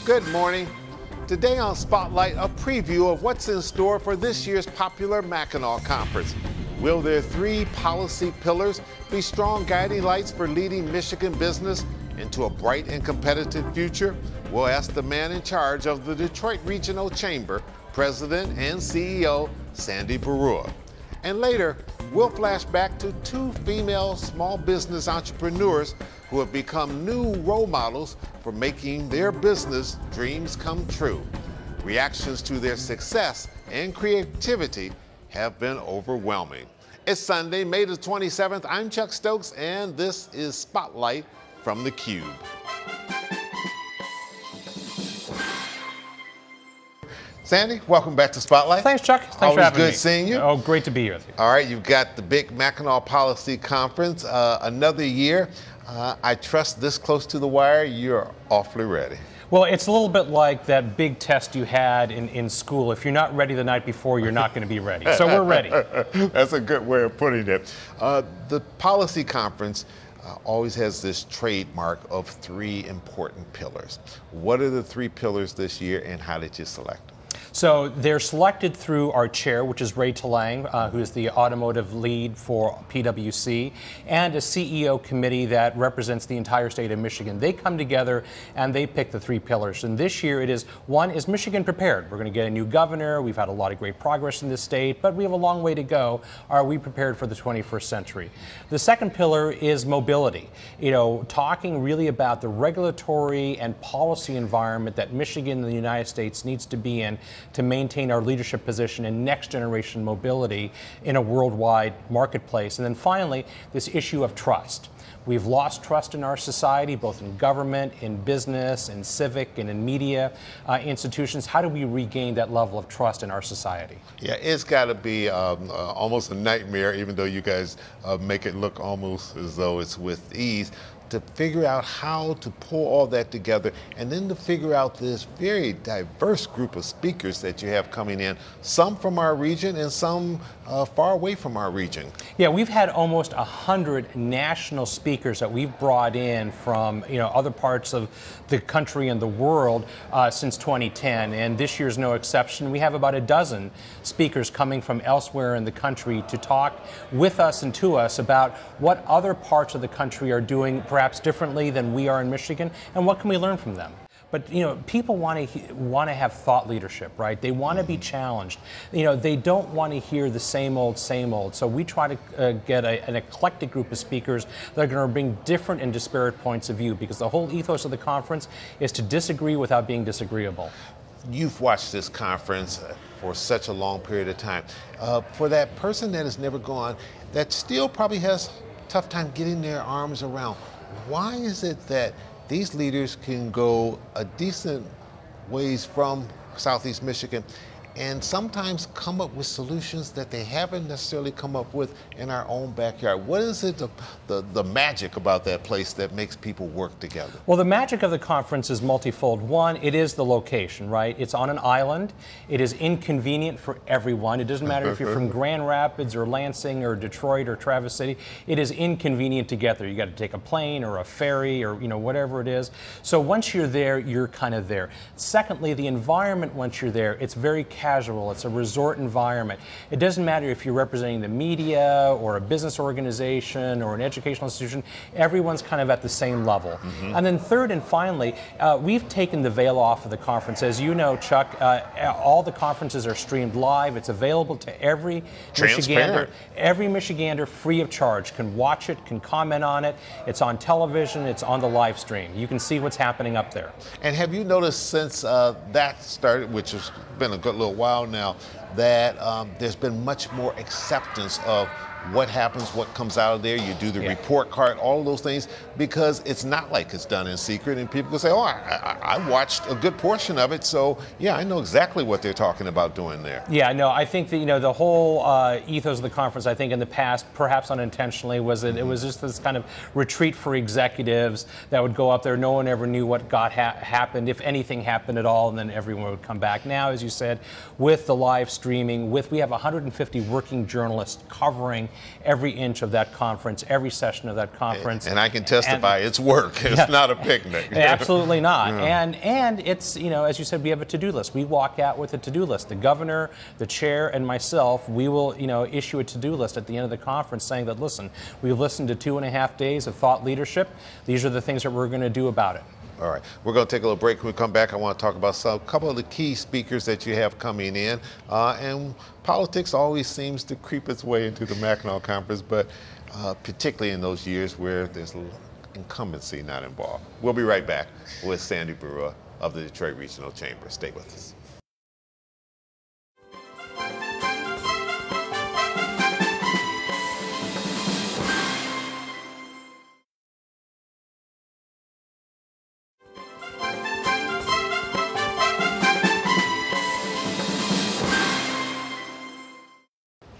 Good morning. Today on Spotlight, a preview of what's in store for this year's popular Mackinac Conference. Will their three policy pillars be strong guiding lights for leading Michigan business into a bright and competitive future? We'll ask the man in charge of the Detroit Regional Chamber, President and CEO Sandy Barua. And later, we'll flash back to two female small business entrepreneurs who have become new role models for making their business dreams come true. Reactions to their success and creativity have been overwhelming. It's Sunday, May the 27th. I'm Chuck Stokes, and this is Spotlight from theCUBE. Sandy, welcome back to Spotlight. Thanks, Chuck. Thanks Always for having me. good seeing you. Oh, great to be here with you. All right, you've got the big Mackinac Policy Conference, another year. I trust this close to the wire, you're awfully ready. Well, it's a little bit like that big test you had in school. If you're not ready the night before, you're not going to be ready. So we're ready. That's a good way of putting it. The Policy Conference always has this trademark of three important pillars. What are the three pillars this year, and how did you select them? So they're selected through our chair, which is Ray Talang, who is the automotive lead for PwC, and a CEO committee that represents the entire state of Michigan. They come together and they pick the three pillars. And this year it is, one, is Michigan prepared? We're going to get a new governor. We've had a lot of great progress in this state, but we have a long way to go. Are we prepared for the 21st century? The second pillar is mobility. You know, talking really about the regulatory and policy environment that Michigan and the United States needs to be in to maintain our leadership position in next generation mobility in a worldwide marketplace. And then finally, this issue of trust. We've lost trust in our society, both in government, in business, in civic, and in media institutions. How do we regain that level of trust in our society? Yeah, it's got to be almost a nightmare, even though you guys make it look almost as though it's with ease, to figure out how to pull all that together, and then to figure out this very diverse group of speakers that you have coming in, some from our region and some far away from our region. Yeah, we've had almost 100 national speakers that we've brought in from other parts of the country and the world since 2010, and this year's no exception. We have about a dozen speakers coming from elsewhere in the country to talk with us and to us about what other parts of the country are doing perhaps differently than we are in Michigan, and what can we learn from them. But people want to have thought leadership, right? They want to be challenged. They don't want to hear the same old, same old. So we try to get an eclectic group of speakers that are going to bring different and disparate points of view, because the whole ethos of the conference is to disagree without being disagreeable. You've watched this conference for such a long period of time. For that person that has never gone, that still probably has a tough time getting their arms around, why is it that these leaders can go a decent ways from Southeast Michigan and sometimes come up with solutions that they haven't necessarily come up with in our own backyard? What is it, the magic about that place that makes people work together? Well, the magic of the conference is multifold. One, it is the location, right? It's on an island. It is inconvenient for everyone. It doesn't matter if you're from Grand Rapids or Lansing or Detroit or Traverse City. It is inconvenient to get there. You got to take a plane or a ferry or whatever it is. So once you're there, you're kind of there. Secondly, the environment once you're there, it's very casual. It's a resort environment. It doesn't matter if you're representing the media or a business organization or an educational institution. Everyone's kind of at the same level. And then third and finally, we've taken the veil off of the conference. As you know, Chuck, all the conferences are streamed live. It's available to every Michigander. Every Michigander, free of charge, can watch it, can comment on it. It's on television. It's on the live stream. You can see what's happening up there. And have you noticed since that started, which has been a good little while now, that there's been much more acceptance of what happens, what comes out of there? You do the report card, all of those things, because it's not like it's done in secret, and people can say, oh, I watched a good portion of it, so yeah, I know exactly what they're talking about doing there. Yeah, no, I think that, the whole ethos of the conference, I think in the past, perhaps unintentionally, was that it was just this kind of retreat for executives that would go up there. No one ever knew what happened, if anything happened at all, and then everyone would come back. Now, as you said, with the live streaming, we have 150 working journalists covering every inch of that conference, every session of that conference. And I can testify, it's work. It's not a picnic. Absolutely not. And it's, you know, as you said, we have a to-do list. We walk out with a to-do list. The governor, the chair, and myself, we will, you know, issue a to-do list at the end of the conference saying that, listen, we've listened to 2.5 days of thought leadership. These are the things that we're going to do about it. All right, we're going to take a little break. When we come back, I want to talk about a couple of the key speakers that you have coming in. And politics always seems to creep its way into the Mackinac Conference, but particularly in those years where there's incumbency not involved. We'll be right back with Sandy Brewer of the Detroit Regional Chamber. Stay with us.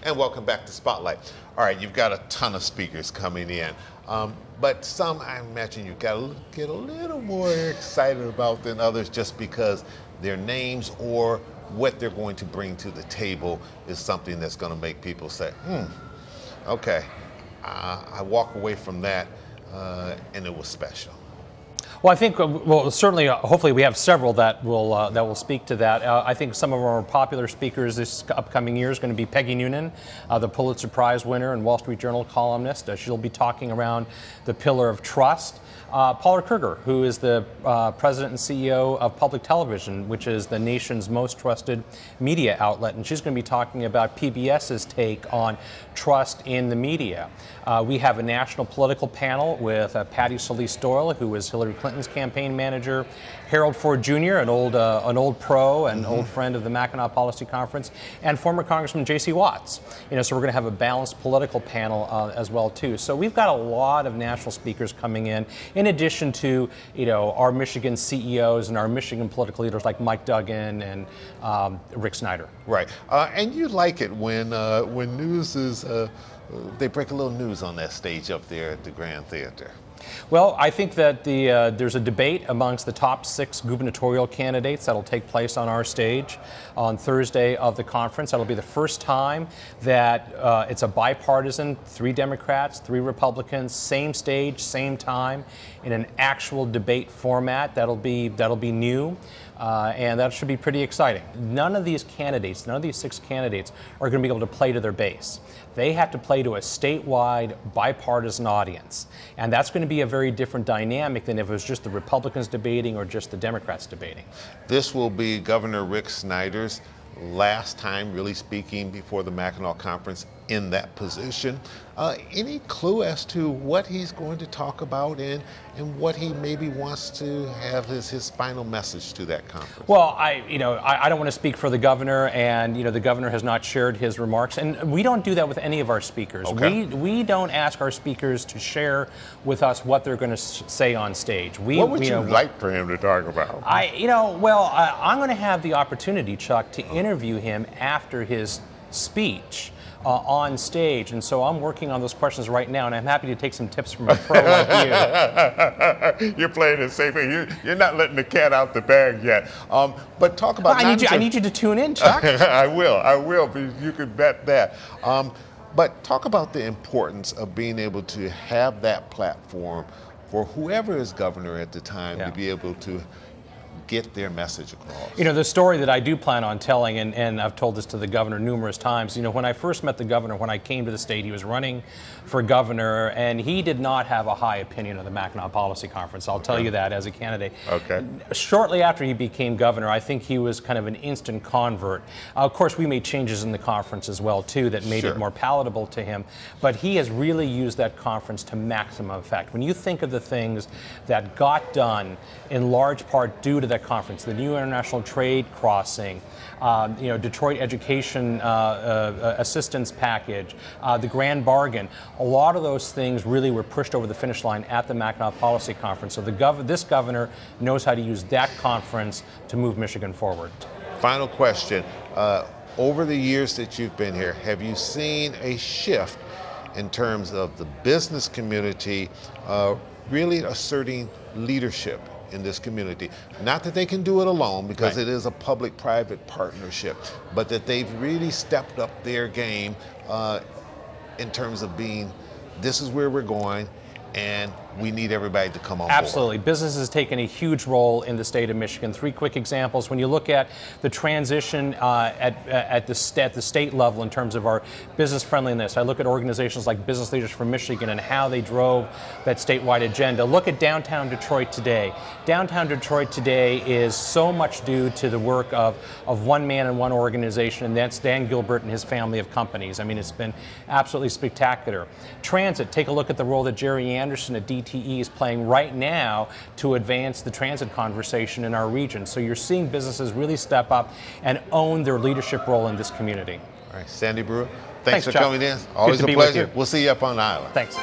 And welcome back to Spotlight. All right, you've got a ton of speakers coming in, but some I imagine you've got to get a little more excited about than others just because their names or what they're going to bring to the table is something that's going to make people say, okay, I walk away from that and it was special. Well, I think, well, certainly, hopefully we have several that will speak to that. I think some of our popular speakers this upcoming year is going to be Peggy Noonan, the Pulitzer Prize winner and Wall Street Journal columnist. She'll be talking around the pillar of trust. Paula Kruger, who is the president and CEO of Public Television, which is the nation's most trusted media outlet, and she's going to be talking about PBS's take on trust in the media. We have a national political panel with Patty Solis Doyle, who was Hillary Clinton's campaign manager, Harold Ford Jr., an old pro and old friend of the Mackinac Policy Conference, and former Congressman J.C. Watts. You know, so we're going to have a balanced political panel as well too. So we've got a lot of national speakers coming in addition to, you know, our Michigan CEOs and our Michigan political leaders like Mike Duggan and Rick Snyder. Right, and you like it when news is they break a little news on that stage up there at the Grand Theater. Well, I think that there's a debate amongst the top 6 gubernatorial candidates that'll take place on our stage on Thursday of the conference. That'll be the first time that it's a bipartisan, 3 Democrats, 3 Republicans, same stage, same time, in an actual debate format. That'll be new. And that should be pretty exciting. None of these 6 candidates are going to be able to play to their base. They have to play to a statewide bipartisan audience. And that's going to be a very different dynamic than if it was just the Republicans debating or just the Democrats debating. This will be Governor Rick Snyder's last time really speaking before the Mackinac Conference in that position. Any clue as to what he's going to talk about and what he maybe wants to have as his final message to that conference? Well, I don't want to speak for the governor, and the governor has not shared his remarks, and we don't do that with any of our speakers. Okay. We don't ask our speakers to share with us what they're going to say on stage. What would you like for him to talk about? I'm going to have the opportunity, Chuck, to interview him after his speech on stage, and so I'm working on those questions right now, and I'm happy to take some tips from a pro like you. You're playing it safe. You're not letting the cat out the bag yet. But talk about. I need you to tune in, Chuck. I will. You can bet that. But talk about the importance of being able to have that platform for whoever is governor at the time to be able to get their message across. The story that I do plan on telling, and I've told this to the governor numerous times, when I first met the governor, when I came to the state, he was running for governor, and he did not have a high opinion of the Mackinac Policy Conference. I'll tell you that as a candidate. Okay. Shortly after he became governor, I think he was kind of an instant convert. Of course, we made changes in the conference as well, too, that made it more palatable to him, but he has really used that conference to maximum effect. When you think of the things that got done in large part due to that conference, the new international trade crossing, Detroit education assistance package, the grand bargain, a lot of those things really were pushed over the finish line at the Mackinac Policy Conference. So this governor knows how to use that conference to move Michigan forward. Final question. Over the years that you've been here, have you seen a shift in terms of the business community really asserting leadership in this community? Not that they can do it alone, because it is a public-private partnership, but that they've really stepped up their game in terms of being, this is where we're going, and we need everybody to come on board. Absolutely. Business has taken a huge role in the state of Michigan. 3 quick examples. When you look at the transition at the state level in terms of our business friendliness, I look at organizations like Business Leaders for Michigan and how they drove that statewide agenda. Look at downtown Detroit today. Downtown Detroit today is so much due to the work of one man and one organization, and that's Dan Gilbert and his family of companies. I mean, it's been absolutely spectacular. Transit, take a look at the role that Jerry Anderson at DTE is playing right now to advance the transit conversation in our region. So you're seeing businesses really step up and own their leadership role in this community. All right, Sandy Brewer, thanks for Chuck. coming in. Always a pleasure. We'll see you up on the island. Thanks.